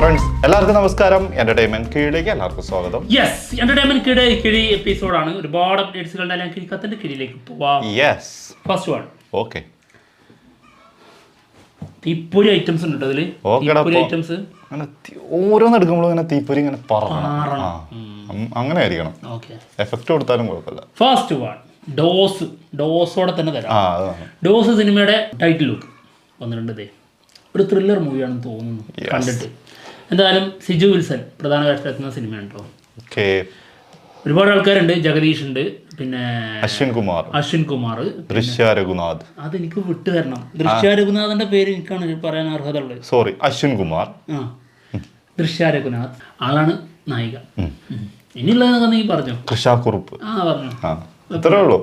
Friends എല്ലാവർക്കും നമസ്കാരം. Entertainment കീഴിലേക്ക് എല്ലാവർക്കും സ്വാഗതം. യെസ്, എന്റർടൈൻമെന്റ് കിഴി എപ്പിസോഡാണ്. ഒരുപാട് അപ്ഡേറ്റ്സുകളുടെ എല്ലാം കിഴിക്കത്തിന്റെ കീഴിലേക്ക് പോവാം. Yes, first one. ഓക്കെ. തീപ്പൊരി ഐറ്റംസ് ഉണ്ട് അതില്. തീപ്പൊരി ഐറ്റംസ് ഓരോന്ന് എടുക്കുമ്പോഴും ഇങ്ങനെ തീപ്പൊരി ഇങ്ങനെ അങ്ങനെ ആയിരിക്കണം. എഫക്ട് കൊടുത്താലും കുഴപ്പമില്ല. ഫസ്റ്റ് വൺ ഡോസോടെ തന്നെ തരാം. ഡോസ് സിനിമയുടെ ടൈറ്റിൽ ലുക്ക് വന്നിട്ടുണ്ട്. ഒരു ത്രില്ലർ മൂവിയാണെന്ന് തോന്നുന്നു കണ്ടിട്ട്. എന്തായാലും സിജു വിൽസൺ പ്രധാന വേഷത്തിലെത്തുന്ന സിനിമയാണ് കേട്ടോ. ഒരുപാട് ആൾക്കാരുണ്ട്. ജഗദീഷ് ഉണ്ട്, പിന്നെ അശ്വിൻ കുമാർ, ദൃശ്യ രഘുനാഥ്. അതെനിക്ക് വിട്ടു തരണം. ദൃശ്യ രഘുനാഥിന്റെ പേര് എനിക്കാണ് പറയാൻ അർഹത ഉള്ളത്. സോറി, അശ്വിൻ കുമാർ. ദൃശ്യ രഘുനാഥ് ആളാണ് നായിക. ഇനിയുള്ളതൊക്കെ നീ പറഞ്ഞു. കൃഷാക്കുറുപ്പ്. പറഞ്ഞു. ഇത്രേ ഉള്ളൂ.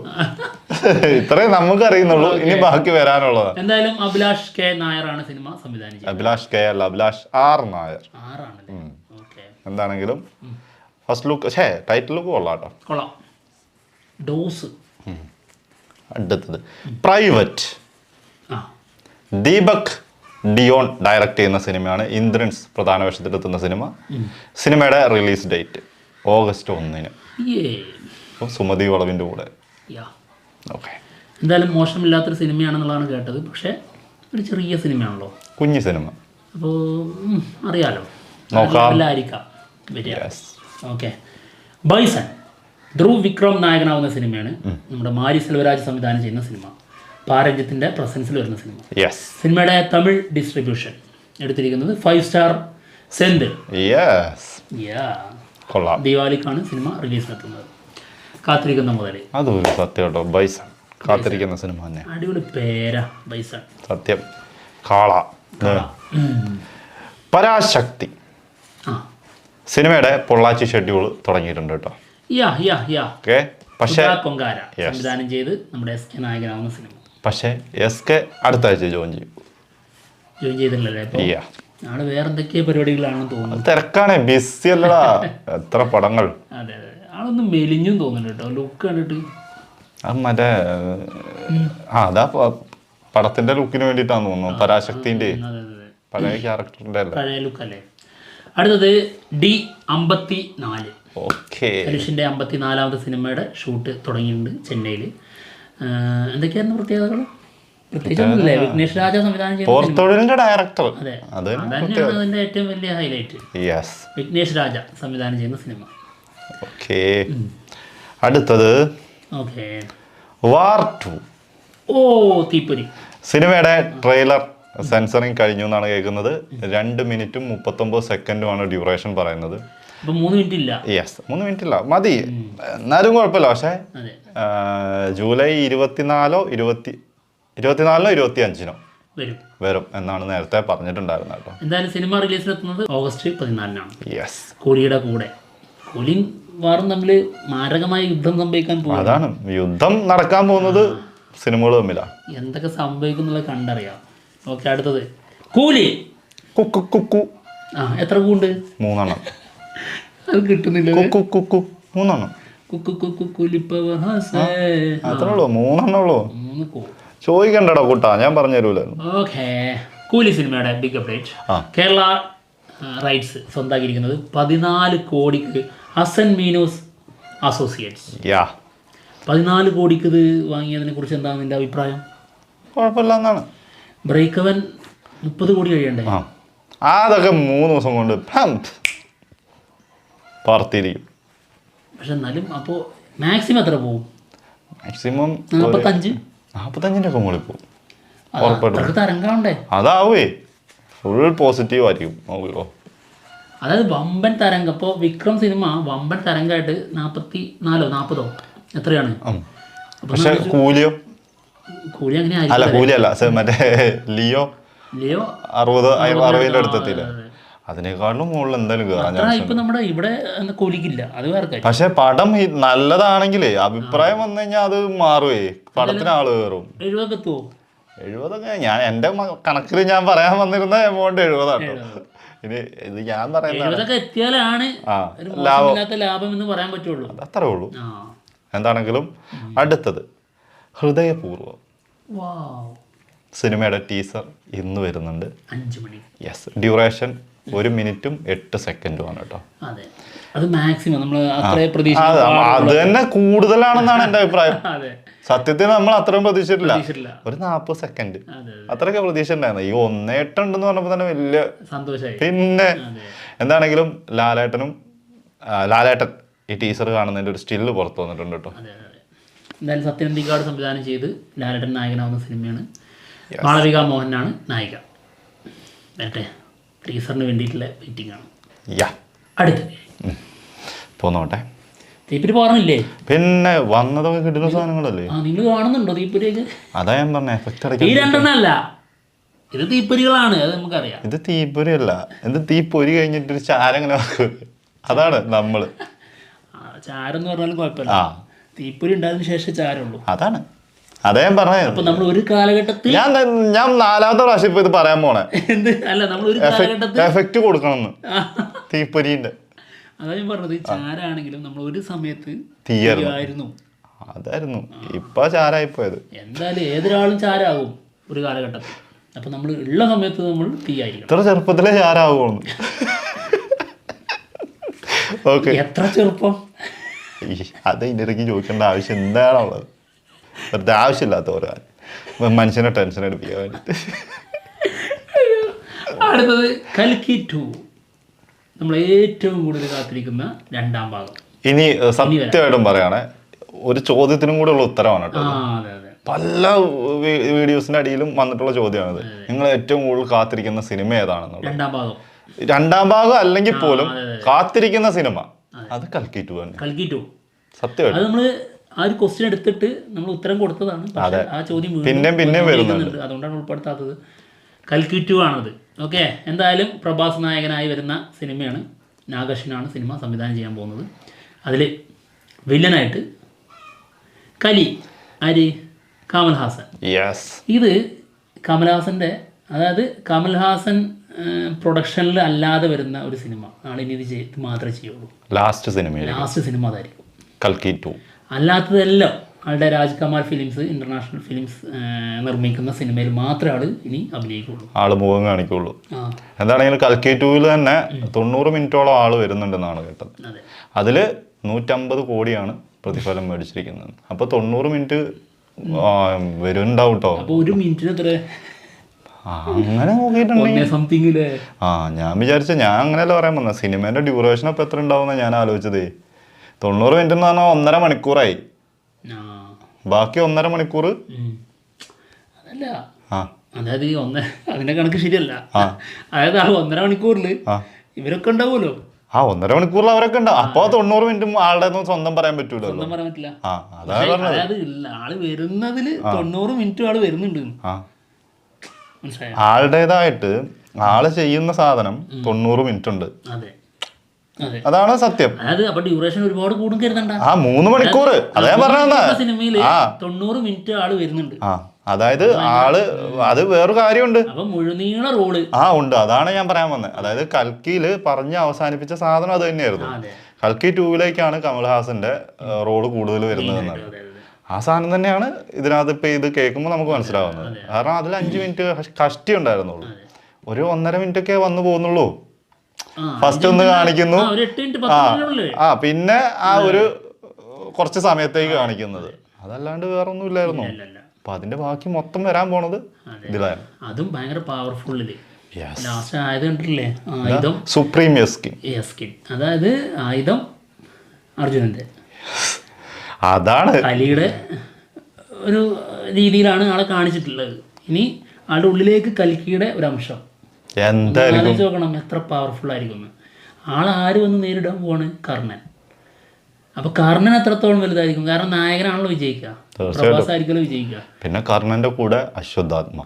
ഇത്രേ നമുക്ക് അറിയുന്നുള്ളൂ. ഇനി ബാക്കി വരാനുള്ളതാണ്. എന്തായാലും അഭിലാഷ് കെ നായരാണ് സിനിമ സംവിധാനം ചെയ്തത്. അഭിലാഷ് കെ അല്ല, അഭിലാഷ് ആർ നായർ. എന്താണെങ്കിലും ഫസ്റ്റ് ലുക്ക് ടൈറ്റിൽ ലുക്ക് കൊള്ളാട്ടോ. കൊള്ളാം. ഡോസ്. അടുത്തത് പ്രൈവറ്റ്. ദീപക് ഡിയോൺ ഡയറക്റ്റ് ചെയ്യുന്ന സിനിമയാണ്. ഇന്ദ്രൻസ് പ്രധാന വേഷത്തിലെത്തുന്ന സിനിമ. സിനിമയുടെ റിലീസ് ഡേറ്റ് August 1. സുമതി വളവിൻ്റെ കൂടെ. എന്തായാലും മോശമില്ലാത്തൊരു സിനിമയാണെന്നുള്ളതാണ് കേട്ടത്. പക്ഷേ ഒരു ചെറിയ സിനിമയാണല്ലോ, കുഞ്ഞു സിനിമ. അപ്പോൾ അറിയാലോ, ആയിരിക്കാം വരിക. ഓക്കെ. ബൈസൺ ധ്രുവ് വിക്രം നായകനാവുന്ന സിനിമയാണ്. നമ്മുടെ മാരി സെൽവരാജ് സംവിധാനം ചെയ്യുന്ന സിനിമ. പാരഞ്ജിത്തിന്റെ പ്രസൻസിൽ വരുന്ന സിനിമ. സിനിമയുടെ തമിഴ് ഡിസ്ട്രിബ്യൂഷൻ എടുത്തിരിക്കുന്നത് 5 സ്റ്റാർ സെന്തിൽ. ദീപാവലിക്കാണ് സിനിമ റിലീസിനെത്തുന്നത്. കാത്തിരിക്കുന്ന മുതൽ. അതൊരു സത്യം കേട്ടോ. ബൈസൺ കാത്തിരിക്കുന്ന സിനിമ തന്നെ. അടിപൊളി പേരാ ബൈസൺ. സത്യം. കാള. പരാശക്തി സിനിമയുടെ പൊള്ളാച്ചി ഷെഡ്യൂൾ തുടങ്ങിയിട്ടുണ്ട് കേട്ടോ. പക്ഷേ സംവിധാനം ചെയ്ത് നമ്മുടെ SK നായകനാവുന്ന സിനിമ. പക്ഷേ SK അടുത്ത ആഴ്ച ജോയിൻ ചെയ്തില്ലല്ലേ? നാളെ വേറെ എന്തൊക്കെയോ പരിപാടികളാണെന്ന് തോന്നുന്നു. തിരക്കാണ്, ബിസി അല്ലടാ. എത്ര പടങ്ങൾ. അതെ അതെ. ആളൊന്ന് മെലിഞ്ഞും തോന്നുന്നു കേട്ടോ, ലുക്ക് കണ്ടിട്ട്. അത് മറ്റേ അതാ പടത്തിന്റെ ലുക്കിന് വേണ്ടിയിട്ടാന്ന് തോന്നുന്നു. പരാശക്തിന്റെ പഴയ ക്യാരക്ടറിന്റെ പഴയ ലുക്ക് അല്ലേ. അടുത്തത് D54. ധനുഷിന്റെ 54ാമത്തെ സിനിമയുടെ ഷൂട്ട് തുടങ്ങിയിട്ടുണ്ട് ചെന്നൈയിൽ. എന്തൊക്കെയായിരുന്നു പ്രത്യേകതകൾ? പ്രത്യേകിച്ചൊന്നുമില്ലേ. വിഘ്നേഷ് രാജ സംവിധാനം ചെയ്യുന്ന ഡയറക്ടർ. അതെ, അതന്നെയാണ് അതിന്റെ ഏറ്റവും വലിയ ഹൈലൈറ്റ്. വിഘ്നേഷ് രാജ സംവിധാനം ചെയ്യുന്ന സിനിമ. അടുത്തത് വാർ 2. തീപ്പൊരി. സിനിമയുടെ ട്രെയിലർ സെൻസറിങ് കഴിഞ്ഞു എന്നാണ് കേൾക്കുന്നത്. 2 മിനിറ്റും 39 സെക്കൻഡുമാണ് ഡ്യൂറേഷൻ പറയുന്നത്. 3 മിനിറ്റ് ഇല്ല. 3 മിനിറ്റ് ഇല്ല, മതി. എന്നാലും കുഴപ്പമില്ല. പക്ഷേ ജൂലൈ 24-നോ 25-നോ വരും എന്നാണ് നേരത്തെ പറഞ്ഞിട്ടുണ്ടായിരുന്നത് കേട്ടോ. എന്തായാലും സിനിമ റിലീസിനെത്തുന്നത് August 14. കൂലിയുടെ കൂടെ. കൂലിയും വാറും തമ്മിൽ മാരകമായ യുദ്ധം സംഭവിക്കാൻ പോകും. അതാണ് യുദ്ധം നടക്കാൻ പോകുന്നത് സിനിമകൾ തമ്മിലാണ്. എന്തൊക്കെ സംഭവിക്കുന്നുള്ളത് കണ്ടറിയാം. ഓക്കെ. അടുത്തത് കൂലി. എത്ര കൂണ്ട്? 3 അത് കിട്ടുന്നില്ല. 3 അത്രേ ഉള്ളൂ. 3 ചോദിക്കണ്ടോ കൂട്ടാ, ഞാൻ പറഞ്ഞു തരൂല. ഓക്കെ. കൂലി സിനിമയുടെ ബിഗ് അപ്ഡേറ്റ്. കേരള റൈറ്റ്സ് സ്വന്തമാക്കിയിരിക്കുന്നത് 14 കോടിക്ക് ഹസൻ മീനൂസ് അസോസിയേറ്റ്സ്. 14 കോടിക്ക് ഇത് വാങ്ങിയതിനെ കുറിച്ച് എന്താണ് നിന്റെ അഭിപ്രായം? കുഴപ്പമില്ല എന്നാണ്. ബ്രേക്ക് അവൻ 30 കോടി കഴിയണ്ടേ? അതൊക്കെ 3 ദിവസം കൊണ്ട് പറത്തിരിക്കും. പക്ഷെ എന്നാലും അപ്പോൾ മാക്സിമം എത്ര പോകും? മാക്സിമം 45-ൻ്റെ ഒക്കെ മുകളിൽ പോകും. തരംഗാണ്ടേ? അതാവേ ഫുൾ പോസിറ്റീവ് ആയിരിക്കും. നോക്കിക്കോ. അതായത് വമ്പൻ തരംഗം. ഇപ്പോൾ വിക്രം സിനിമ വമ്പൻ തരംഗമായിട്ട് 44-40 എത്രയാണ്? പക്ഷെ കൂലി അങ്ങനെ അല്ല, കൂലിയല്ല, മറ്റേ ലിയോ 60-ന്റെ അടുത്തെത്തിയില്ല. അതിനേക്കാളും മുകളിൽ എന്തായാലും കയറാൻ. നമ്മുടെ ഇവിടെ കൂലിക്കില്ല, അത് വേറെ. പക്ഷെ പടം നല്ലതാണെങ്കിലേ അഭിപ്രായം വന്നു കഴിഞ്ഞാൽ അത് മാറുവേ. പടത്തിന് ആള് കയറും. 70 എത്തുമോ? 70 ഞാൻ എന്റെ കണക്കിൽ ഞാൻ പറയാൻ വന്നിരുന്ന എമൗണ്ട് 70 ഇനി ഇത് ഞാൻ പറയുന്നത് എത്തിയാലാണ് ലാഭം എന്ന് പറയാൻ പറ്റുള്ളൂ. അത്രേ ഉള്ളൂ. എന്താണെങ്കിലും അടുത്തത് ഹൃദയപൂർവ്വം. സിനിമയുടെ ടീസർ ഇന്ന് വരുന്നുണ്ട്. 5 മണി. ഡ്യൂറേഷൻ 1 മിനിറ്റും 8 സെക്കൻഡുമാണ് കേട്ടോ. അതെ, അത് മാക്സിമം നമ്മൾ അത്രേ അത് തന്നെ കൂടുതലാണെന്നാണ് എൻ്റെ അഭിപ്രായം. അതെ, സത്യത്തിൽ നമ്മൾ അത്രയും പ്രതീക്ഷിച്ചിട്ടില്ല. ഒരു 40 സെക്കൻഡ് അത്രയൊക്കെ പ്രതീക്ഷ ഉണ്ടായിരുന്നു. ഈ 1:08 ഉണ്ടെന്ന് പറഞ്ഞപ്പോ തന്നെ വലിയ സന്തോഷമായി. പിന്നെ എന്താണെങ്കിലും ലാലേട്ടൻ ഈ ടീസർ കാണുന്നതിന്റെ ഒരു സ്റ്റില്ല് പുറത്തു വന്നിട്ടുണ്ട് കേട്ടോ. എന്തായാലും സത്യൻ അന്തിക്കാട് സംവിധാനം ചെയ്ത് ലാലേട്ടൻ നായകനാവുന്ന സിനിമയാണ്. മാളവിക മോഹനാണ് നായിക. വരട്ടെ, ടീസറിന് വേണ്ടിയിട്ടുള്ള വെയിറ്റിംഗ് ആണ്. അടുത്തത് പോന്നോട്ടെ. തീപ്പൊരി പോകാറില്ലേ? പിന്നെ വന്നതൊക്കെ കിട്ടുന്ന സാധനങ്ങളല്ലേ. നിങ്ങൾ കാണുന്നുണ്ടോ തീപ്പൊരിയൊക്കെ? അതാ ഞാൻ പറഞ്ഞ എഫക്ട് ഈ രണ്ടെണ്ണല്ല, ഇത് തീപ്പൊരികളാണ്, അത് നമുക്കറിയാം. ഇത് തീപ്പൊരി അല്ല, ഇത് തീപ്പൊരി കഴിഞ്ഞിട്ട് ചാരങ്ങനെ അതാണ് നമ്മള്. ചാരം എന്ന് പറഞ്ഞാലും കുഴപ്പമില്ല, തീപ്പൊരി ഉണ്ടായതിനു ശേഷം ചാരമുള്ളൂ. അതാണ് അതേ ഞാൻ പറഞ്ഞത്. അപ്പൊ നമ്മൾ ഒരു കാലഘട്ടത്തിൽ ഞാൻ 4ാമത്തെ പ്രാവശ്യം ഇപ്പൊ ഇത് പറയാൻ പോണേ. അല്ല, നമ്മൾ ഒരു കാലഘട്ടത്തിൽ എഫക്റ്റ് കൊടുക്കണമെന്ന് തീപ്പൊരിന്റെ. അതാ ഞാൻ പറഞ്ഞത്, ചാരാണെങ്കിലും നമ്മൾ ഒരു സമയത്ത് തീയായിരുന്നു. അതായിരുന്നു, ഇപ്പൊ ചാരായി പോയത്. എന്തായാലും ഏതൊരാളും ചാരാകും ഒരു കാലഘട്ടത്തിൽ. അപ്പൊ നമ്മൾ ഉള്ള സമയത്ത് നമ്മൾ തീയായിരിക്കും. ഇത്ര ചെറുപ്പത്തിലെ ചാരാകും. ഓക്കെ, എത്ര ചെറുപ്പം? അത് ഇതിനിടയ്ക്ക് ചോദിക്കേണ്ട ആവശ്യം എന്താണുള്ളത്? വെറുതെ ആവശ്യമില്ലാത്ത ഓരോ മനുഷ്യനെ ടെൻഷൻ എടുപ്പിക്കാൻ വേണ്ടിട്ട്. അടുത്തത് കൽക്കി 2, നമ്മൾ ഏറ്റവും കൂടുതൽ കാത്തിരിക്കുന്ന 2ാം ഭാഗം. ഇനി സത്യമായിട്ടും പറയുകയാണെ, ഒരു ചോദ്യത്തിനും കൂടെ ഉള്ള ഉത്തരവാണ് കേട്ടോ. പല വീഡിയോസിന്റെ അടിയിലും വന്നിട്ടുള്ള ചോദ്യമാണിത്. നിങ്ങൾ ഏറ്റവും കൂടുതൽ കാത്തിരിക്കുന്ന സിനിമ ഏതാണെന്നുള്ളത്. 2ാം ഭാഗം അല്ലെങ്കിൽ പോലും കാത്തിരിക്കുന്ന സിനിമ അത് കൽക്കി 2 ആണ്. കൽക്കി 2 സത്യമായിട്ട് അത് നമ്മള് ആ ഒരു ക്വസ്റ്റ്യൻ എടുത്തിട്ട് നമ്മൾ ഉത്തരം കൊടുത്തതാണ്. ആ ചോദ്യം പിന്നെ വരുന്നുണ്ട്, അതുകൊണ്ടാണ് ഉൾപ്പെടുത്താത്തത്. കൽക്കി 2 ആണത്. ഓക്കെ, എന്തായാലും പ്രഭാസ് നായകനായി വരുന്ന സിനിമയാണ്. നാഗേഷിനാണ് സിനിമ സംവിധാനം ചെയ്യാൻ പോകുന്നത്. അതിൽ വില്ലനായിട്ട് കലി, ആര്? കമൽഹാസൻ. ഇത് കമൽഹാസൻ്റെ, അതായത് കമൽഹാസൻ പ്രൊഡക്ഷനിൽ അല്ലാതെ വരുന്ന ഒരു സിനിമ. നാളിനി ഇത് മാത്രമേ ചെയ്യുള്ളൂ. ലാസ്റ്റ് സിനിമ അതായിരിക്കും കൽക്കി 2. അല്ലാത്തതെല്ലാം ആളുടെ രാജ്കമാൽ ഫിലിംസ്, ഇന്റർനാഷണൽ ഫിലിംസ് നിർമ്മിക്കുന്ന സിനിമയിൽ മാത്രമേ ആള് ഇനി അഭിനയിക്കുള്ളൂ, ആള് മുഖം കാണിക്കുള്ളൂ. എന്താണെങ്കിലും കൽക്കി 2-ൽ തന്നെ 90 മിനിറ്റോളം ആള് വരുന്നുണ്ടെന്നാണ് കേട്ടത്. അതില് 150 കോടിയാണ് പ്രതിഫലം മേടിച്ചിരിക്കുന്നത്. അപ്പൊ 90 മിനിറ്റ് വരുന്നുണ്ടാവും കേട്ടോ. അപ്പൊ ഒരു മിനിറ്റിന് എത്ര? അങ്ങനെ നോക്കിയിട്ടുണ്ടെങ്കിൽ ഞാൻ വിചാരിച്ച, ഞാൻ അങ്ങനെയല്ല പറയാൻ വന്നത്, സിനിമേന്റെ ഡ്യൂറേഷൻ അപ്പൊ എത്ര ഉണ്ടാവുന്ന ഞാൻ ആലോചിച്ചതേ. 90 മിനിറ്റ് എന്ന് പറഞ്ഞാൽ 1.5 മണിക്കൂറായി. ബാക്കി 1.5 മണിക്കൂർ അതല്ല, അതായത് അതിന്റെ കണക്ക് ശരിയല്ല. അതായത് ആ 1.5 മണിക്കൂറിൽ ഇവരൊക്കെ ഉണ്ടാവുമല്ലോ. 1.5 മണിക്കൂറിൽ അവരൊക്കെ ഉണ്ടാവും. അപ്പൊ 90 മിനിറ്റും ആളുടെ സ്വന്തം പറയാൻ പറ്റൂലോ. സ്വന്തം പറയാൻ പറ്റില്ല. അതായത് ആള് വരുന്നതിൽ 90 മിനിറ്റ് ആള് വരുന്നുണ്ട്. ആളുടേതായിട്ട് ആള് ചെയ്യുന്ന സാധനം 90 മിനിറ്റ് ഉണ്ട്. അതാണ് സത്യം. അതായത് അപ്പൊ ഡ്യൂറേഷൻ ഒരുപാട് കൂടും കരുതണ്ട. 3 മണിക്കൂർ അതേ പറഞ്ഞ സിനിമയില് 90 മിനിറ്റ് ആള് വരുന്നുണ്ട്. അതായത് ആള്, അത് വേറൊരു കാര്യമുണ്ട്, അപ്പൊ മുഴുനീള റോള് ഉണ്ട്. അതാണ് ഞാൻ പറയാൻ വന്നത്. അതായത് കൽക്കിയില് പറഞ്ഞ് അവസാനിപ്പിച്ച സാധനം അത് തന്നെയായിരുന്നു. കൽക്കി 2-ലേക്കാണ് കമൽഹാസന്റെ റോള് കൂടുതൽ വരുന്നത്. ആ സാധനം തന്നെയാണ് ഇതിനകത്ത് ഇപ്പൊ ഇത് കേൾക്കുമ്പോൾ നമുക്ക് മനസ്സിലാവുന്നത്. കാരണം അതിൽ 5 മിനിറ്റ് കഷ്ടി ഉണ്ടായിരുന്നുള്ളൂ. ഒരു 1.5 മിനിറ്റ് ഒക്കെ വന്നു പോകുന്നുള്ളൂ. ഫസ്റ്റ് ഒന്ന് കാണിക്കുന്നു, പിന്നെ ആ ഒരു കുറച്ച് സമയത്തേക്ക് കാണിക്കുന്നത്, അതല്ലാണ്ട് വേറെ ഒന്നും ഇല്ലായിരുന്നു. അപ്പൊ അതിന്റെ ബാക്കി മൊത്തം വരാൻ പോണത് ഇതിലായിരുന്നു. അതും ഭയങ്കര പവർഫുള്ളില് ലാസ്റ്റ് ആയത് കണ്ടിട്ടില്ലേ? സുപ്രീം എസ്കിൻ, അതായത് ആയുധം അർജുനന്റെ, അതാണ് കലിയുടെ ഒരു രീതിയിലാണ് ആളെ കാണിച്ചിട്ടുള്ളത്. ഇനി ആളുടെ ഉള്ളിലേക്ക് കൽക്കിയുടെ ഒരു അംശം ആലോചിച്ച് നോക്കണം, എത്ര പവർഫുൾ ആയിരിക്കും. ആളാര് വന്ന് നേരിടാൻ പോവാണ്? കർണൻ. അപ്പൊ കർണൻ എത്രത്തോളം വലുതായിരിക്കും? കാരണം നായകനാണല്ലോ വിജയിക്കുക, പ്രഭാസ് ആയിരിക്കുമല്ലോ വിജയിക്കുക. പിന്നെ കർണന്റെ കൂടെ അശ്വത്ഥാത്മ,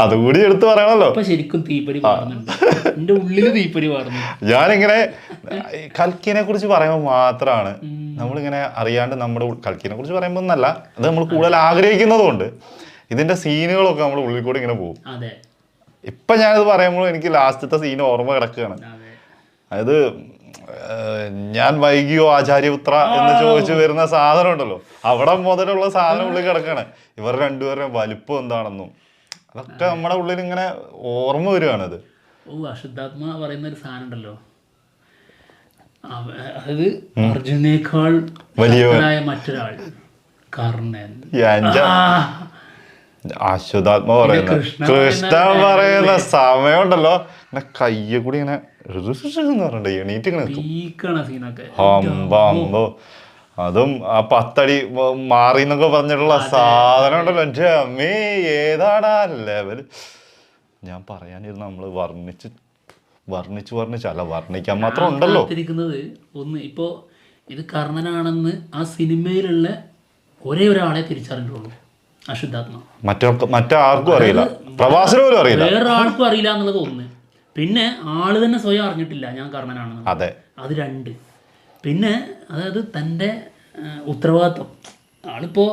അതുകൂടി എടുത്ത് പറയണല്ലോ. അപ്പൊ ശരിക്കും തീപ്പൊരി പാറുന്നുണ്ട്, എന്റെ ഉള്ളില് തീപ്പൊരി പാറുന്നു. ഞാനിങ്ങനെ കൽക്കിനെ കുറിച്ച് പറയുമ്പോൾ മാത്രമാണ് നമ്മളിങ്ങനെ അറിയാണ്ട് നമ്മുടെ കൽക്കിനെ കുറിച്ച് പറയുമ്പോൾ ഒന്നല്ല, അത് നമ്മൾ കൂടുതൽ ആഗ്രഹിക്കുന്നതുകൊണ്ട് ഇതിന്റെ സീനുകളൊക്കെ നമ്മുടെ ഉള്ളിൽ കൂടെ ഇങ്ങനെ പോകും. ഇപ്പൊ ഞാനിത് പറയുമ്പോൾ എനിക്ക് ലാസ്റ്റത്തെ സീൻ ഓർമ്മ കിടക്കുകയാണ്. അതായത് ഞാൻ വൈകിയോ ആചാര്യപുത്ര എന്ന് ചോദിച്ചു വരുന്ന സാധനം ഉണ്ടല്ലോ, അവിടെ മുതലുള്ള സാധനം ഉള്ളിൽ കിടക്കാണ്. ഇവർ രണ്ടുപേരുടെ വലിപ്പം എന്താണെന്നും അതൊക്കെ നമ്മുടെ ഉള്ളിൽ ഇങ്ങനെ ഓർമ്മ വരുവാണത്. അശുദ്ധാത്മ പറയുന്ന ഒരു സാധനം ഉണ്ടല്ലോ, അതായത് അർജുനേക്കാൾ വലിയവനായ മറ്റൊരാൾ കർണൻ. അശുദ്ധാത്മ പറയുന്ന കൃഷ്ണ പറയുന്ന സമയമുണ്ടല്ലോ കയ്യെ കൂടി ഇങ്ങനെ പറഞ്ഞിട്ട് എണീറ്റ് അമ്പോ അതും ആ 10 അടി മാറി എന്നൊക്കെ പറഞ്ഞിട്ടുള്ള സാധനം ഉണ്ടല്ലോ. എൻ്റെ അമ്മേ ഏതാടാ ലെവൽ. ഞാൻ പറയാനിരുന്നു നമ്മള് വർണ്ണിച്ചല്ല വർണ്ണിക്കാൻ മാത്രം ഉണ്ടല്ലോ. ഒന്ന് ഇപ്പോ ഇത് കർണനാണെന്ന് ആ സിനിമയിലുള്ള ഒരേ ഒരാളെ തിരിച്ചറിഞ്ഞിട്ടുള്ളൂ, അശുദ്ധാത്മ. മറ്റാർക്കും അറിയില്ല, പ്രവാസിന് പോലും അറിയില്ല, വേറൊരാൾക്കും അറിയില്ല എന്നുള്ളത് ഒന്ന്. പിന്നെ ആള് തന്നെ സ്വയം അറിഞ്ഞിട്ടില്ല ഞാൻ കർണനാണെന്ന്. അതെ, അത് 2. പിന്നെ അതായത് തൻ്റെ ഉത്തരവാദിത്വം, ആളിപ്പോ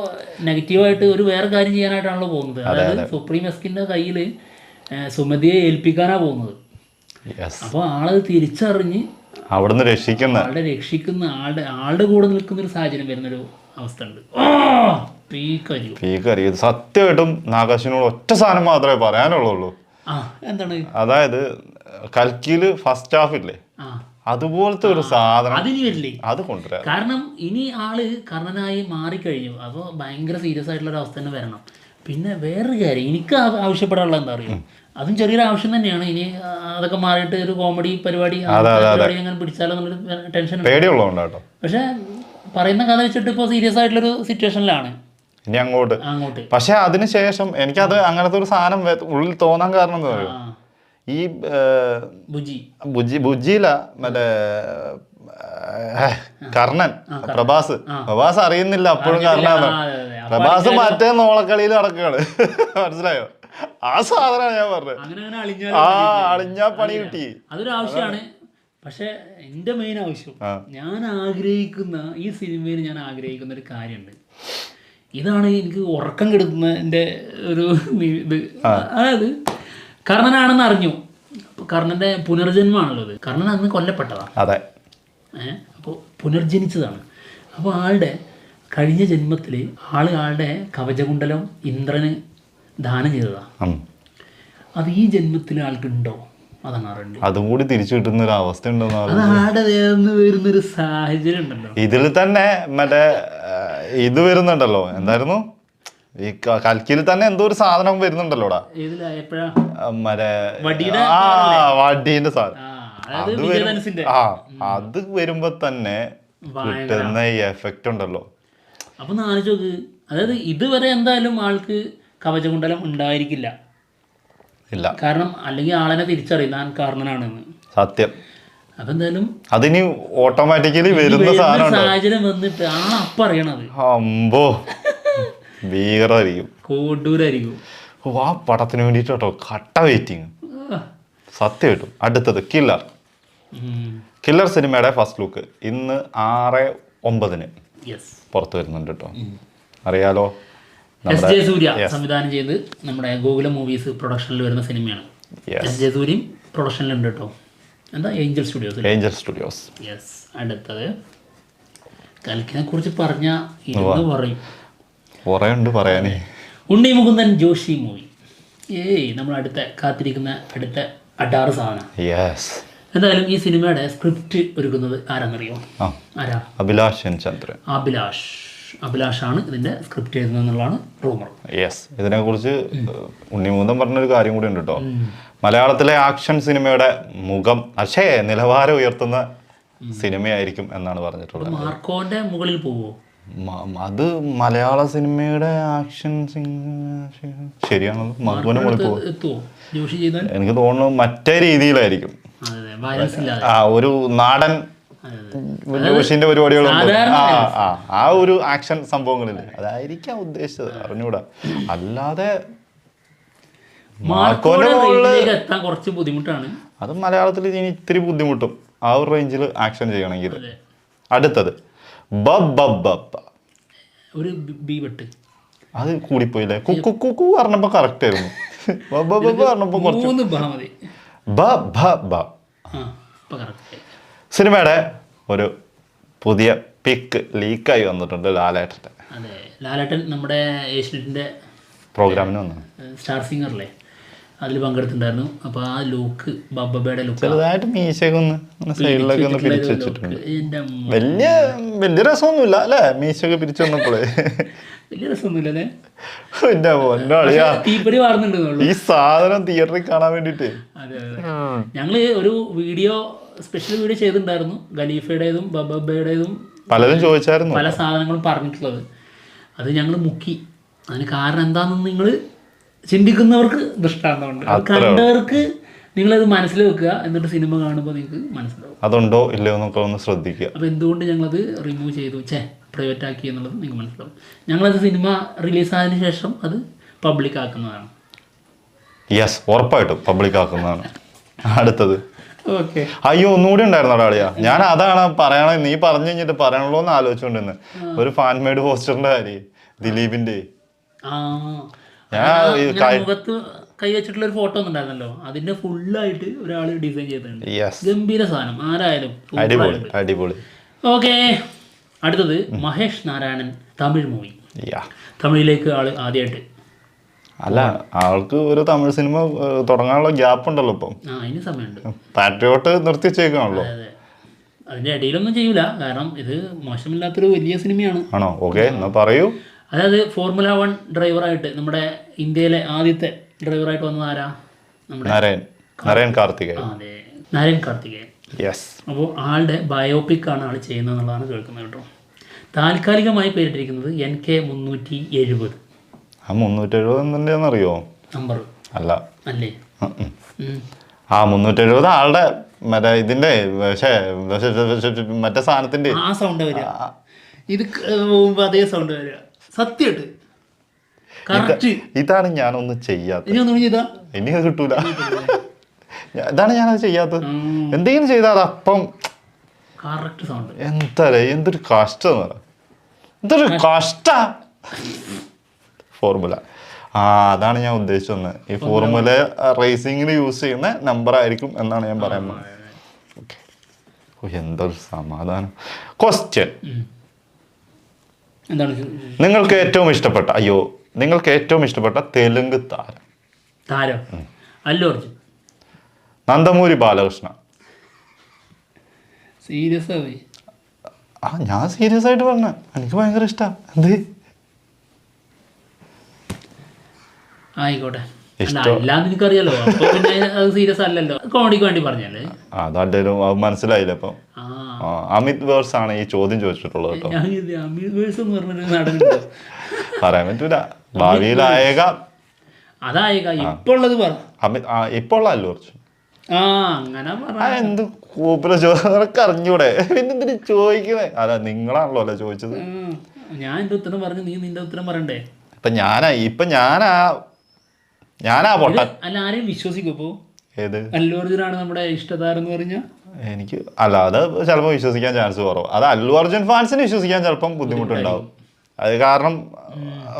നെഗറ്റീവായിട്ട് ഒരു വേറെ കാര്യം ചെയ്യാനായിട്ടാണല്ലോ പോകുന്നത്. അതായത് സുപ്രീം എസ്കിന്റെ കയ്യിൽ സുമതിയെ ഏൽപ്പിക്കാനാ പോകുന്നത്. അപ്പോൾ ആളത് തിരിച്ചറിഞ്ഞ് അവിടുന്ന് രക്ഷിക്കുന്ന ആളുടെ കൂടെ നിൽക്കുന്ന ഒരു സാഹചര്യം വരുന്നൊരു അവസ്ഥ ഉണ്ട്. സത്യമായിട്ടും നാഗാശിനോട് ഒറ്റ സാധനം മാത്രമേ പറയാനുള്ളൂ. എന്താണ്? അതായത് കൽക്കിയില് ഫസ്റ്റ് ഹാഫ് ഇല്ലേ, അതുപോലത്തെ ഒരു സാധനം അതിന് വരില്ലേ, അത് കൊണ്ടുവരാം. കാരണം ഇനി ആള് കർണനായി മാറിക്കഴിഞ്ഞു, അപ്പോൾ ഭയങ്കര സീരിയസ് ആയിട്ടുള്ള ഒരു അവസ്ഥ തന്നെ വരണം. പിന്നെ വേറൊരു കാര്യം എനിക്ക് ആവശ്യപ്പെടാനുള്ള എന്താ അറിയാം, അതും ചെറിയൊരു ആവശ്യം തന്നെയാണ്. ഇനി അതൊക്കെ മാറിയിട്ട് ഒരു കോമഡി പരിപാടി അങ്ങനെ പിടിച്ചാലോ എന്നുള്ളൊരു ടെൻഷൻ പേടിയുള്ളതുകൊണ്ടാട്ടോ. പക്ഷെ പറയുന്ന കഥ വെച്ചിട്ട് ഇപ്പോൾ സീരിയസ് ആയിട്ടുള്ളൊരു സിറ്റുവേഷനിലാണ് ഇനി അങ്ങോട്ട്. പക്ഷെ അതിനുശേഷം എനിക്കത് അങ്ങനത്തെ ഒരു സാധനം ഉള്ളിൽ തോന്നാൻ കാരണം എന്താ പറയുക, ഈ ബുജിയില മറ്റേ കർണൻ പ്രഭാസ് അറിയുന്നില്ല അപ്പോഴും കർണാണ്. പ്രഭാസ് മറ്റേ നോളക്കളിയിൽ നടക്കുകയാണ്, മനസ്സിലായോ? ആ സാധനമാണ് ഞാൻ പറഞ്ഞത്. അളിഞ്ഞാ പണി കിട്ടി. അതൊരു ആവശ്യമാണ്. പക്ഷെ എൻ്റെ മെയിൻ ആവശ്യം, ഞാൻ ആഗ്രഹിക്കുന്ന ഈ സിനിമയിൽ ഞാൻ ആഗ്രഹിക്കുന്ന ഒരു കാര്യമുണ്ട്. ഇതാണ് എനിക്ക് ഉറക്കം കെടുക്കുന്നതിൻ്റെ ഒരു ഇത്. അതായത് കർണനാണെന്ന് അറിഞ്ഞു, കർണന്റെ പുനർജന്മമാണല്ലോ ഇത്. കർണൻ അന്ന് കൊല്ലപ്പെട്ടതാണ്. അതെ. അപ്പോൾ പുനർജനിച്ചതാണ്. അപ്പോൾ ആളുടെ കഴിഞ്ഞ ജന്മത്തിൽ ആളുടെ കവചകുണ്ടലം ഇന്ദ്രന് ദാനം ചെയ്തതാണ്. അത് ഈ ജന്മത്തിൽ ആൾക്കുണ്ടോ അതാണ് അറിയേണ്ടത്. അതും കൂടി തിരിച്ചു കിട്ടുന്ന ഒരു അവസ്ഥ ഉണ്ടോ, വരുന്നൊരു സാഹചര്യം ഉണ്ടല്ലോ. ഇതിൽ തന്നെ മറ്റേ ഇത് വരുന്നുണ്ടല്ലോ, എന്തായിരുന്നു ഈ കൽക്കിയിൽ തന്നെ എന്തോ ഒരു സാധനം വരുന്നുണ്ടല്ലോടാ, മറ്റേ വടീന്റെ സാധനം. അത് വരുമ്പോ തന്നെ കിട്ടുന്ന ഈ എഫക്റ്റ് ഉണ്ടല്ലോ. അപ്പൊ ആലോചിച്ച്, അതായത് ഇതുവരെ എന്തായാലും ആൾക്ക് കവചകുണ്ടലം ഉണ്ടായിരിക്കില്ല, ഇല്ല. കാരണം അല്ലെങ്കിൽ ആളെന്നെ തിരിച്ചറിയും ഞാൻ കാരണനാണെന്ന്. സത്യം. അപ്പൊ എന്തായാലും അതിന് ഓട്ടോമാറ്റിക്കലി വരുന്ന സാഹചര്യം വന്നിട്ട് അപ്പം അറിയണത് അമ്പോ ഭീകരമായിരിക്കും, കോഡൂരായിരിക്കും. ആ പടത്തിന് വേണ്ടിട്ടോ കട്ട വെയിറ്റിങ് സത്യമായിട്ടും. അടുത്തത് കില്ലർ സിനിമയുടെ ഫസ്റ്റ് ലുക്ക് ഇന്ന് 6/9 പുറത്തു വരുന്നുണ്ട് കേട്ടോ. അറിയാലോ, എസ് ജെ സൂര്യ സംവിധാനം ചെയ്ത് നമ്മുടെ ഗോകുലം മൂവീസ് പ്രൊഡക്ഷനിൽ വരുന്ന സിനിമയാണ്. എസ് ജെ സൂര്യയും പ്രൊഡക്ഷനിലുണ്ട് കേട്ടോ. എന്താ ഏഞ്ചൽ സ്റ്റുഡിയോസ്. യെസ്. അടുത്തത് കൽക്കിനെ കുറിച്ച് പറഞ്ഞ പറയും, കുറേയുണ്ട് പറയാനേ. ഉണ്ണി മുകുന്ദൻ ജോഷി മൂവി. നമ്മൾ കാത്തിരിക്കുന്ന അടുത്ത അടാറ് സാധനം. എന്തായാലും ഈ സിനിമയുടെ സ്ക്രിപ്റ്റ് ഒരുക്കുന്നത് ആരാന്നറിയോ? ആരാ? അഭിലാഷാണ് ഇതിന്റെ സ്ക്രിപ്റ്റ് എഴുതുന്നത് എന്നുള്ളതാണ് റൂമർ. ഇതിനെ കുറിച്ച് ഉണ്ണിമുകുന്ദൻ പറഞ്ഞൊരു കാര്യം കൂടി ഉണ്ട് കേട്ടോ. മലയാളത്തിലെ ആക്ഷൻ സിനിമയുടെ മുഖം നിലവാരം ഉയർത്തുന്ന സിനിമയായിരിക്കും എന്നാണ് പറഞ്ഞിട്ടുള്ളത്. മാർക്കോന്റെ മുകളിൽ പോവോ? അത് മലയാള സിനിമയുടെ ആക്ഷൻ ശരിയാണല്ലോ, മാർക്കോന്റെ മുകളിൽ പോകും എനിക്ക് തോന്നുന്നു. മറ്റേ രീതിയിലായിരിക്കും, ഒരു നാടൻ ജോഷിന്റെ പരിപാടികളുണ്ട്, ആ ഒരു ആക്ഷൻ സംഭവങ്ങളില്ലേ, അതായിരിക്കാം ഉദ്ദേശിച്ചത്. അറിഞ്ഞൂടാ. അല്ലാതെ മാർക്കോന്റെ മുകളിൽ എത്താൻ കുറച്ച് ബുദ്ധിമുട്ടാണ്. അത് മലയാളത്തിൽ ഇനി ഇത്തിരി ബുദ്ധിമുട്ടും ആ ഒരു റേഞ്ചിൽ ആക്ഷൻ ചെയ്യണമെങ്കിൽ. അടുത്തത് ഒരു ബി വെട്ട്, അത് കൂടിപ്പോയില്ലേ? കുക്കു പറഞ്ഞപ്പോ കറക്റ്റ് ആയിരുന്നു. സിനിമയുടെ ഒരു പുതിയ പിക്ക് ലീക്കായി വന്നിട്ടുണ്ട് ലാലേട്ടൻ്റെ. അതെ, ലാലേട്ടൻ നമ്മുടെ ഏഷ്യനെറ്റിന്റെ പ്രോഗ്രാമിന് വന്നു. സ്റ്റാർ സിംഗറിലെ അതിൽ പങ്കെടുത്തിട്ടുണ്ടായിരുന്നു. അപ്പോൾ ആ ലുക്ക് ബബ്ബയുടെ ലുക്ക് ചെറുതായിട്ട് മീശയൊക്കെ ഒന്ന് സൈഡിലൊക്കെ ഒന്ന് പിരിച്ചു വെച്ചിട്ടുണ്ട്. എൻ്റെ വലിയ രസമൊന്നുമില്ല അല്ലേ മീശയൊക്കെ പിരിച്ചു വന്നപ്പോഴേ? വലിയ രസമൊന്നുമില്ലേ? എന്റെ പൊന്നളിയാ, തീപ്പരി വാർന്നുണ്ടെന്നുള്ളൂ ഈ സാധനം തിയേറ്ററിൽ കാണാൻ വേണ്ടിട്ട്. അതെ അതെ, ഞങ്ങൾ ഒരു സ്പെഷ്യൽ വീഡിയോ ചെയ്തിട്ടുണ്ടായിരുന്നു, ഖലീഫയുടേതും ബബ്ബയുടേതും പലരും ചോദിച്ചായിരുന്നു പല സാധനങ്ങളും പറഞ്ഞിട്ടുള്ളത്. അത് ഞങ്ങൾ മുക്കി. അതിന് കാരണം എന്താണെന്ന് നിങ്ങൾ ചിന്തിക്കുന്നവർക്ക് ദൃഷ്ടാന്തമുണ്ട്, കണ്ടവർക്ക് നിങ്ങളത് മനസ്സിൽ വെക്കുക. എന്നിട്ട് സിനിമ കാണുമ്പോൾ നിങ്ങൾക്ക് മനസ്സിലാവും അതുണ്ടോ ഇല്ലയോ എന്നൊക്കെ ഒന്ന് ശ്രദ്ധിക്കുക. അപ്പോൾ എന്തുകൊണ്ട് ഞങ്ങളത് റിമൂവ് ചെയ്തു, പ്രൈവറ്റ് ആക്കി എന്നുള്ളത് നിങ്ങൾക്ക് മനസ്സിലാവും. ഞങ്ങളത് സിനിമ റിലീസായതിനു ശേഷം അത് പബ്ലിക് ആക്കുന്നതാണ്. യെസ്, ഉറപ്പായിട്ടും പബ്ലിക് ആക്കുന്നതാണ്. അടുത്തത് ഓക്കെ. അയ്യോ ഒന്നുകൂടി ഉണ്ടായിരുന്നു അളിയാ, ഞാൻ അതാണ് പറയണ, നീ പറഞ്ഞു കഴിഞ്ഞിട്ട് പറയണല്ലോ എന്ന് ആലോചിച്ചുകൊണ്ടിരുന്നു. ഒരു ഫാൻ മെയ്ഡ് പോസ്റ്ററിന്റെ കാര്യം ദിലീപിന്റെ. മുഖത്ത് കൈവച്ചിട്ടുള്ള ഒരു ഫോട്ടോ ഉണ്ടായിരുന്നല്ലോ, അതിന്റെ ഫുള്ളായിട്ട് ഒരാൾ ഡിസൈൻ ചെയ്തിട്ടുണ്ട്. ഗംഭീര സാധനം, ആരായാലും അടിപൊളി. ഓക്കെ. അടുത്തത് മഹേഷ് നാരായണൻ, തമിഴ് മൂവി. തമിഴിലേക്ക് ആള് ആദ്യമായിട്ട്. അല്ല, ആൾക്ക് ഒരു തമിഴ് സിനിമ തുടങ്ങാനുള്ള ഗ്യാപ്പ് ഉണ്ടല്ലോ ഇപ്പം. അതിന് സമയമുണ്ട്. പാട്രിയോട്ട് നിർത്തി വെച്ചേക്കാണല്ലോ. അതെ, അതിന്റെ ഇടയിലൊന്നും ചെയ്യൂല, കാരണം ഇത് മോശമില്ലാത്തൊരു വലിയ സിനിമയാണ്. ആണോ? ഓക്കെ, എന്നാ പറയൂ. അതായത് ഫോർമുല 1 ഡ്രൈവറായിട്ട്, നമ്മുടെ ഇന്ത്യയിലെ ആദ്യത്തെ ഡ്രൈവറായിട്ട് വന്നത് ആരാ? നമ്മുടെ നാരായൺ കാർത്തികേയൻ. അതെ, നാരായൺ കാർത്തികേയൻ. അപ്പോൾ ആളുടെ ബയോപിക് ആണ് ആൾ ചെയ്യുന്നത് എന്നുള്ളതാണ് കേൾക്കുന്നത് കേട്ടോ. താൽക്കാലികമായി പേരിട്ടിരിക്കുന്നത് NK 370. ആ 370 എന്തിൻ്റെയാണെന്നറിയോ? നമ്പർ അല്ല അല്ലേ? ആ 370 ആളുടെ മറ്റേ ഇതിന്റെ മറ്റേ സാധനത്തിന്റെ ആ സൗണ്ട് വരിക, ഇത് അതേ സൗണ്ട് വരിക. സത്യമായിട്ട് കറക്റ്റ്. ഇതാണ് ഞാനൊന്നും ചെയ്യാത്തത്. ഇനി അത് കിട്ടൂല. ഇതാണ് ഞാനത് ചെയ്യാത്തത്. എന്തെങ്കിലും ചെയ്താൽ അത് അപ്പം കറക്റ്റ് സൗണ്ട്. എന്തൊരു കഷ്ടം എന്ന് പറയാം, എന്തൊരു കഷ്ട. ഫോർമുല, അതാണ് ഞാൻ ഉദ്ദേശിച്ചത്. ഈ ഫോർമുല റേസിങ്ങിന് യൂസ് ചെയ്യുന്ന നമ്പർ ആയിരിക്കും എന്നാണ് ഞാൻ പറയാൻ പോകുന്നത്. ഓക്കെ, എന്തൊരു സമാധാനം. ക്വസ്റ്റ്യൻ, നിങ്ങൾക്ക് ഏറ്റവും ഇഷ്ടപ്പെട്ട തെലുങ്ക് താരം? അല്ലു അർജുൻ. നന്ദമൂരി ബാലകൃഷ്ണ. സീരിയസ്? ഞാൻ സീരിയസ് ആയിട്ട് പറഞ്ഞ, എനിക്ക് ഭയങ്കര ഇഷ്ടമാണ്. എന്ത് ആയിക്കോട്ടെ, അല്ലാന്ന് എനിക്കറിയാലോ. അപ്പൊ പിന്നെ അത് സീരിയസ് അല്ലല്ലോ, കോമഡിക്ക് വേണ്ടി പറഞ്ഞല്ലേ. അതല്ലേലും അത് മനസ്സിലായില്ല. അപ്പം അമിത് വേഴ്സ് ആണ് ഈ ചോദ്യം ചോദിച്ചിട്ടുള്ളത് കേട്ടോ. അമിത് വേഴ്സ് എന്ന് പറഞ്ഞൊരു നാടകമുണ്ട്, പറയാൻ പറ്റൂല. ഭാവിയിലായക അതായക ഇപ്പൊ ഉള്ളത് പറ. ഇപ്പൊ ഉള്ള അല്ലു അർജുൻ. അങ്ങനെ എന്ത് കൂപ്പിലൊക്കെ അറിഞ്ഞൂടെ, പിന്നെന്തിനു ചോദിക്കുന്നേ? അല്ല, നിങ്ങളാണല്ലോ അല്ലേ ചോദിച്ചത്. ഞാൻ എന്റെ ഉത്തരം പറഞ്ഞു, നീ നിന്റെ ഉത്തരം പറയണ്ടേ? ഞാനാ പൊട്ടൻ. അല്ല, ആരെയും വിശ്വസിക്കപ്പോ? ഏത് അല്ലു അർജുനാണ് നമ്മുടെ ഇഷ്ടതാരം എന്ന് പറഞ്ഞ? എനിക്ക് അല്ല, അത് ചിലപ്പോൾ വിശ്വസിക്കാൻ ചാൻസ് കുറവ്. അത് അല്ലു അർജുൻ ഫാൻസിന് വിശ്വസിക്കാൻ ചിലപ്പം ബുദ്ധിമുട്ടുണ്ടാവും. അത് കാരണം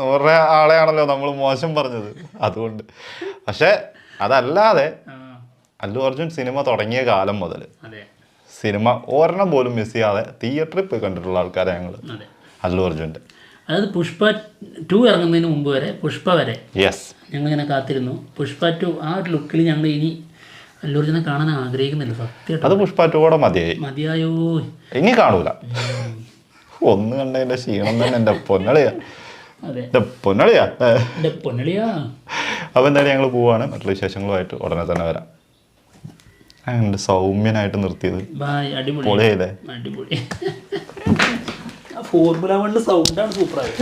അവരുടെ ആളെയാണല്ലോ നമ്മൾ മോശം പറഞ്ഞത്, അതുകൊണ്ട്. പക്ഷെ അതല്ലാതെ അല്ലു അർജുൻ സിനിമ തുടങ്ങിയ കാലം മുതൽ സിനിമ ഒരെണ്ണം പോലും മിസ് ചെയ്യാതെ തിയേറ്ററിൽ പോയി കണ്ടിട്ടുള്ള ആൾക്കാരെ ഞങ്ങൾ. അല്ലു അർജുൻ്റെ അതായത് പുഷ്പ 2 ഇറങ്ങുന്നതിന് മുമ്പ് വരെ, പുഷ്പ വരെ ഞങ്ങളിങ്ങനെ കാത്തിരുന്നു. പുഷ്പ 2 ആ ഒരു ലുക്കിൽ ഞങ്ങൾ ഇനി അല്ലു അർജുനെ കാണാൻ ആഗ്രഹിക്കുന്നില്ല. സത്യമായിട്ട് അത് പുഷ്പ 2 കൂടെ മതിയായോ? ഇനി കാണൂല. ഒന്ന് കണ്ടതിന്റെ ക്ഷീണം തന്നെ. എൻ്റെ പൊന്നളിയാ. അപ്പൊ എന്തായാലും ഞങ്ങൾ പോവാണ്. മറ്റുള്ള വിശേഷങ്ങളുമായിട്ട് ഉടനെ തന്നെ വരാം. അങ്ങനെ സൗമ്യനായിട്ട് നിർത്തിയത് പൊളിയായില്ലേ? ഫോർമുല 1 സൗണ്ടാണ് സൂപ്പറായത്.